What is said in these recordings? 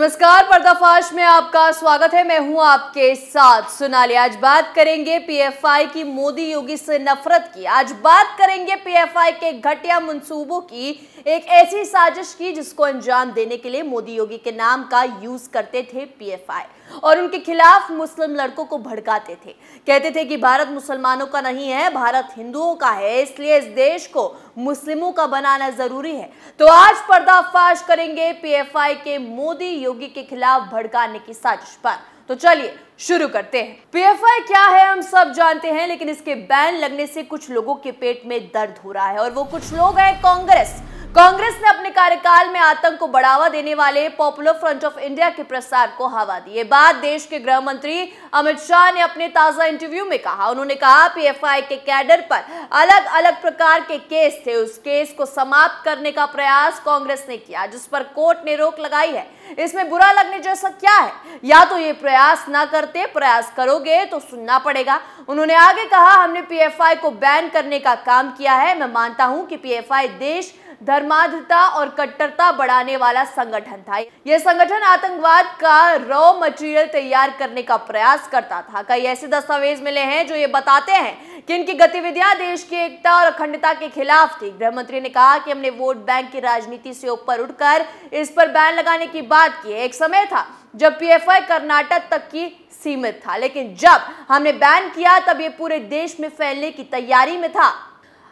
नमस्कार, पर्दाफाश में आपका स्वागत है। मैं हूं आपके साथ सोनाली। आज बात करेंगे पीएफआई की मोदी योगी से नफरत की। आज बात करेंगे पीएफआई के घटिया मंसूबों की, एक ऐसी साजिश की जिसको अंजाम देने के लिए मोदी योगी के नाम का यूज करते थे पीएफआई और उनके खिलाफ मुस्लिम लड़कों को भड़काते थे। कहते थे कि भारत मुसलमानों का नहीं है, भारत हिंदुओं का है, इसलिए इस देश को मुस्लिमों का बनाना जरूरी है। तो आज पर्दाफाश करेंगे पीएफआई के मोदी योगी के खिलाफ भड़काने की साजिश पर। तो चलिए शुरू करते हैं। पीएफआई क्या है हम सब जानते हैं, लेकिन इसके बैन लगने से कुछ लोगों के पेट में दर्द हो रहा है और वो कुछ लोग हैं कांग्रेस ने अपने कार्यकाल में आतंक को बढ़ावा देने वाले पॉपुलर फ्रंट ऑफ इंडिया के प्रसार को हवा दी। ये बात देश के गृह मंत्री अमित शाह ने अपने ताजा इंटरव्यू में कहा। उन्होंने कहा पीएफआई के कैडर पर अलग अलग प्रकार के केस थे, उस केस को समाप्त करने का प्रयास कांग्रेस ने किया, जिस पर कोर्ट ने रोक लगाई है। इसमें बुरा लगने जैसा क्या है? या तो ये प्रयास ना करते, प्रयास करोगे तो सुनना पड़ेगा। उन्होंने आगे कहा हमने पीएफआई को बैन करने का काम किया है। मैं मानता हूं कि पीएफआई देश धर्मांधता और कट्टरता बढ़ाने वाला संगठन था। यह संगठन आतंकवाद का रॉ मटेरियल तैयार करने का प्रयास करता था। कई ऐसे दस्तावेज मिले हैं जो ये बताते हैं कि इनकी गतिविधियां देश की एकता और अखंडता के खिलाफ थी। गृह मंत्री ने कहा कि हमने वोट बैंक की राजनीति से ऊपर उठकर इस पर बैन लगाने की बात की है। एक समय था जब पीएफआई कर्नाटक तक की सीमित था, लेकिन जब हमने बैन किया तब ये पूरे देश में फैलने की तैयारी में था।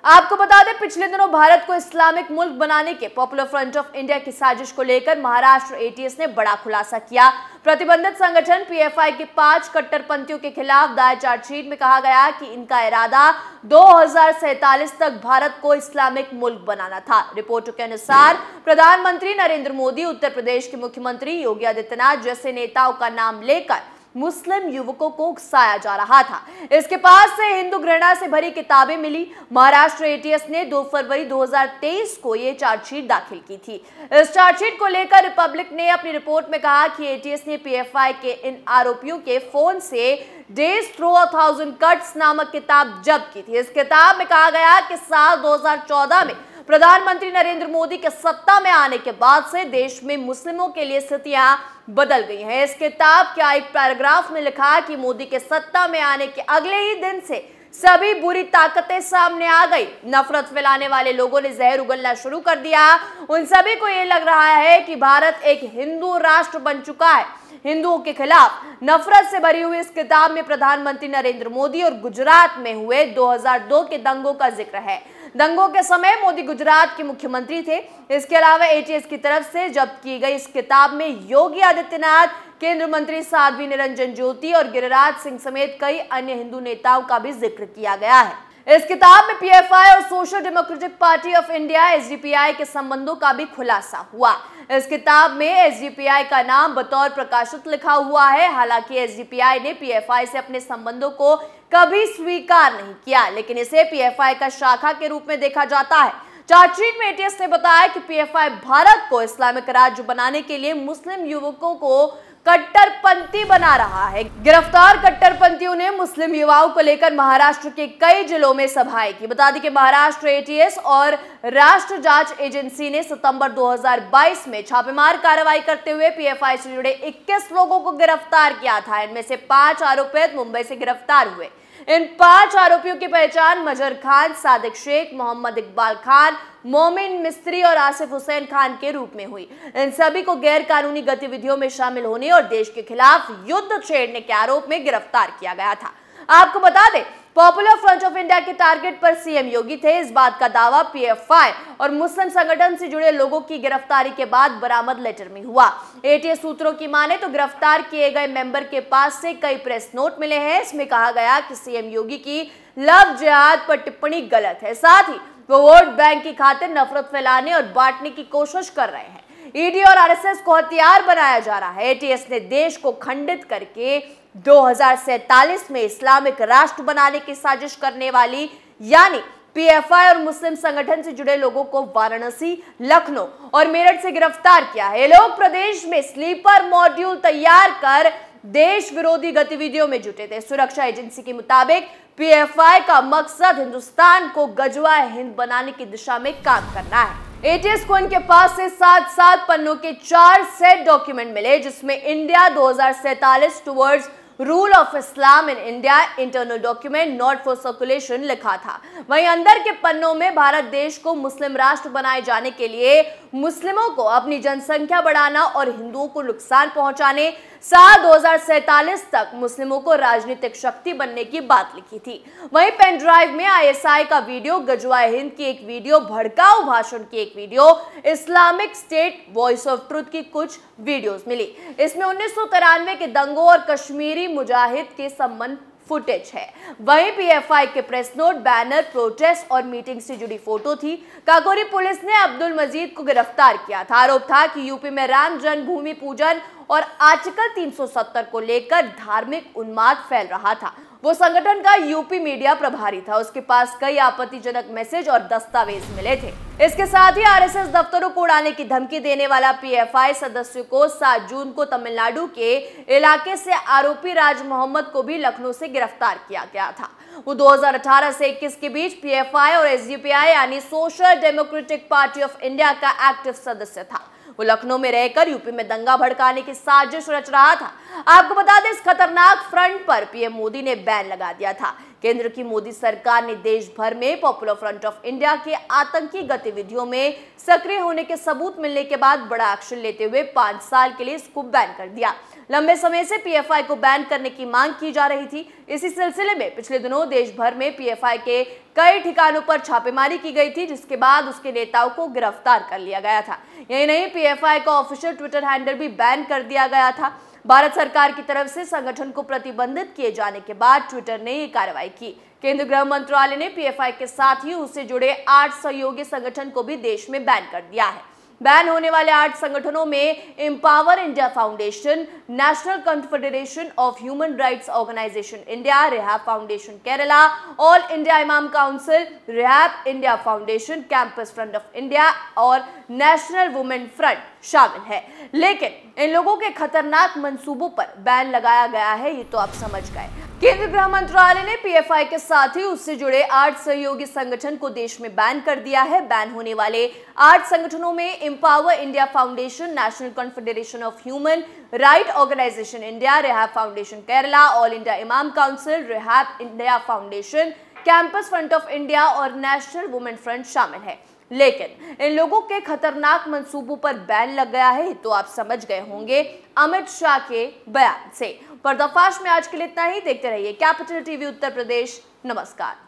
आपको बता दें, पिछले दिनों भारत को इस्लामिक मुल्क बनाने के पॉपुलर फ्रंट ऑफ इंडिया की साजिश को लेकर महाराष्ट्र एटीएस ने बड़ा खुलासा किया। प्रतिबंधित संगठन पीएफआई के 5 कट्टरपंथियों के खिलाफ दायर चार्जशीट में कहा गया कि इनका इरादा 2047 तक भारत को इस्लामिक मुल्क बनाना था। रिपोर्टों के अनुसार प्रधानमंत्री नरेंद्र मोदी, उत्तर प्रदेश के मुख्यमंत्री योगी आदित्यनाथ जैसे नेताओं का नाम लेकर मुस्लिम युवकों को उकसाया जा रहा था। इसके पास से हिंदू घृणा से भरी किताबें मिली। महाराष्ट्र एटीएस ने 2 फरवरी 2023 को यह चार्जशीट दाखिल की थी। इस चार्जशीट को लेकर रिपब्लिक ने अपनी रिपोर्ट में कहा कि एटीएस ने पीएफआई के इन आरोपियों के फोन से डेज थ्रू 1000 कट्स नामक किताब जब्त की थी। इस किताब में कहा गया कि साल 2014 में प्रधानमंत्री नरेंद्र मोदी के सत्ता में आने के बाद से देश में मुस्लिमों के लिए स्थितियां बदल गई हैं। इस किताब के एक पैराग्राफ में लिखा कि मोदी के सत्ता में आने के अगले ही दिन से सभी बुरी ताकतें सामने आ गई। नफरत फैलाने वाले लोगों ने जहर उगलना शुरू कर दिया। उन सभी को यह लग रहा है कि भारत एक हिंदू राष्ट्र बन चुका है। हिंदुओं के खिलाफ नफरत से भरी हुई इस किताब में प्रधानमंत्री नरेंद्र मोदी और गुजरात में हुए 2002 के दंगों का जिक्र है। दंगों के समय मोदी गुजरात के मुख्यमंत्री थे। इसके अलावा एटीएस की तरफ से जब्त की गई इस किताब में योगी आदित्यनाथ, केंद्रीय मंत्री साध्वी निरंजन ज्योति और गिरिराज सिंह समेत कई अन्य हिंदू नेताओं का भी जिक्र किया गया है। इस किताब में पीएफआई और social democratic party of India SDPI के संबंधों का भी खुलासा हुआ। इस किताब में एसडीपीआई का नाम बतौर प्रकाशित लिखा हुआ है। हालांकि एसडीपीआई ने पीएफआई से अपने संबंधों को कभी स्वीकार नहीं किया, लेकिन इसे पीएफआई का शाखा के रूप में देखा जाता है। चार्जशीट में एटीएस ने बताया कि पीएफआई भारत को इस्लामिक राज्य बनाने के लिए मुस्लिम युवकों को कट्टरपंथी बना रहा है। गिरफ्तार कट्टरपंथियों ने मुस्लिम युवाओं को लेकर महाराष्ट्र के कई जिलों में सभाएं की। बता दें कि महाराष्ट्र एटीएस और राष्ट्र जांच एजेंसी ने सितंबर 2022 में छापेमार कार्रवाई करते हुए पीएफआई से जुड़े 21 लोगों को गिरफ्तार किया था। इनमें से 5 आरोपी मुंबई से गिरफ्तार हुए। इन 5 आरोपियों की पहचान मजहर खान, सादिक शेख, मोहम्मद इकबाल खान, मोमिन मिस्त्री और आसिफ हुसैन खान के रूप में हुई। इन सभी को गैर कानूनी गतिविधियों में शामिल होने और देश के खिलाफ युद्ध छेड़ने के आरोप में गिरफ्तार किया गया था। आपको बता दें, पॉपुलर फ्रंट ऑफ इंडिया के टारगेट पर सीएम योगी थे। इस बात का दावा पीएफआई और मुस्लिम संगठन से जुड़े लोगों की गिरफ्तारी के बाद बरामद लेटर में हुआ। एटीएस सूत्रों की माने तो गिरफ्तार किए गए मेंबर के पास से कई प्रेस नोट मिले हैं। इसमें कहा गया कि सीएम योगी की लव जिहाद पर टिप्पणी गलत है, साथ ही वो वोट बैंक की खातिर नफरत फैलाने और बांटने की कोशिश कर रहे हैं। ईडी और आरएसएस को हथियार बनाया जा रहा है। एटीएस ने देश को खंडित करके 2047 में इस्लामिक राष्ट्र बनाने की साजिश करने वाली यानी पीएफआई और मुस्लिम संगठन से जुड़े लोगों को वाराणसी, लखनऊ और मेरठ से गिरफ्तार किया है। ये लोग प्रदेश में स्लीपर मॉड्यूल तैयार कर देश विरोधी गतिविधियों में जुटे थे। सुरक्षा एजेंसी के मुताबिक पीएफआई का मकसद हिंदुस्तान को गजवा हिंद बनाने की दिशा में काम करना है। एटीएस को इनके पास से 7 पन्नों के 4 सेट डॉक्यूमेंट मिले, जिसमें India 2047 towards rule of Islam in India internal document not for circulation लिखा था। वहीं अंदर के पन्नों में भारत देश को मुस्लिम राष्ट्र बनाए जाने के लिए मुस्लिमों को अपनी जनसंख्या बढ़ाना और हिंदुओं को नुकसान पहुंचाने, साल 2047 तक मुस्लिमों को राजनीतिक शक्ति बनने की बात लिखी थी। वहीं पेन ड्राइव में आईएसआई का वीडियो, गजवाए हिंद की एक वीडियो, भड़काऊ भाषण की एक video, Islamic state voice of truth की कुछ वीडियोस मिली। इसमें 1993 के दंगों और कश्मीरी मुजाहिद के संबंध फुटेज है। वहीं पीएफआई के प्रेस नोट, बैनर, प्रोटेस्ट और मीटिंग से जुड़ी फोटो थी। काकोरी पुलिस ने अब्दुल मजीद को गिरफ्तार किया था। आरोप था कि यूपी में राम जन्मभूमि पूजन और आर्टिकल 370 को लेकर धार्मिक उन्माद फैल रहा था। वो संगठन का यूपी मीडिया प्रभारी था। उसके पास कई आपत्तिजनक मैसेज और दस्तावेज मिले थे। इसके साथ ही आरएसएस दफ्तरों को उड़ाने की धमकी देने वाला पीएफआई सदस्य को 7 जून को तमिलनाडु के इलाके से आरोपी राज मोहम्मद को भी लखनऊ से गिरफ्तार किया गया था। वो 2018 से 21 के बीच पीएफआई और एसडीपीआई यानी social democratic party of India का एक्टिव सदस्य था। वो लखनऊ में रहकर यूपी में दंगा भड़काने की साजिश रच रहा था। आपको बता दें, इस खतरनाक फ्रंट पर पीएम मोदी ने बैन लगा दिया था। केंद्र की मोदी सरकार ने देश भर में पॉपुलर फ्रंट ऑफ इंडिया के आतंकी गतिविधियों में सक्रिय होने के सबूत मिलने के बाद बड़ा एक्शन लेते हुए 5 साल के लिए इसको बैन कर दिया। लंबे समय से पीएफआई को बैन करने की मांग की जा रही थी। इसी सिलसिले में पिछले दिनों देश भर में पीएफआई के कई ठिकानों पर छापेमारी की गई थी, जिसके बाद उसके नेताओं को गिरफ्तार कर लिया गया था। यही नहीं, पीएफआई का ऑफिशियल ट्विटर हैंडल भी बैन कर दिया गया था। भारत सरकार की तरफ से संगठन को प्रतिबंधित किए जाने के बाद ट्विटर ने ये कार्रवाई की। केंद्रीय गृह मंत्रालय ने पीएफआई के साथ ही उससे जुड़े 8 सहयोगी संगठन को भी देश में बैन कर दिया है। बैन होने वाले 8 संगठनों में empower India foundation, national confederation of human rights organisation India, rehab foundation Kerala, all India imam council, rehab India foundation, campus front of India और नेशनल वुमेन फ्रंट शामिल है। लेकिन इन लोगों के खतरनाक मंसूबों पर बैन लगाया गया है, ये तो आप समझ गए। केंद्रीय गृह मंत्रालय ने पीएफआई के साथ ही उससे जुड़े 8 सहयोगी संगठन को देश में बैन कर दिया है। बैन होने वाले 8 संगठनों में empower India foundation, national confederation of human right organisation India, rehab foundation Kerala, all India imam council, rehab India foundation, campus front of India और नेशनल वुमेन फ्रंट शामिल है। लेकिन इन लोगों के खतरनाक मंसूबों पर बैन लग गया है, तो आप समझ गए होंगे अमित शाह के बयान से। पर्दाफाश में आज के लिए इतना ही। देखते रहिए कैपिटल टीवी उत्तर प्रदेश। नमस्कार।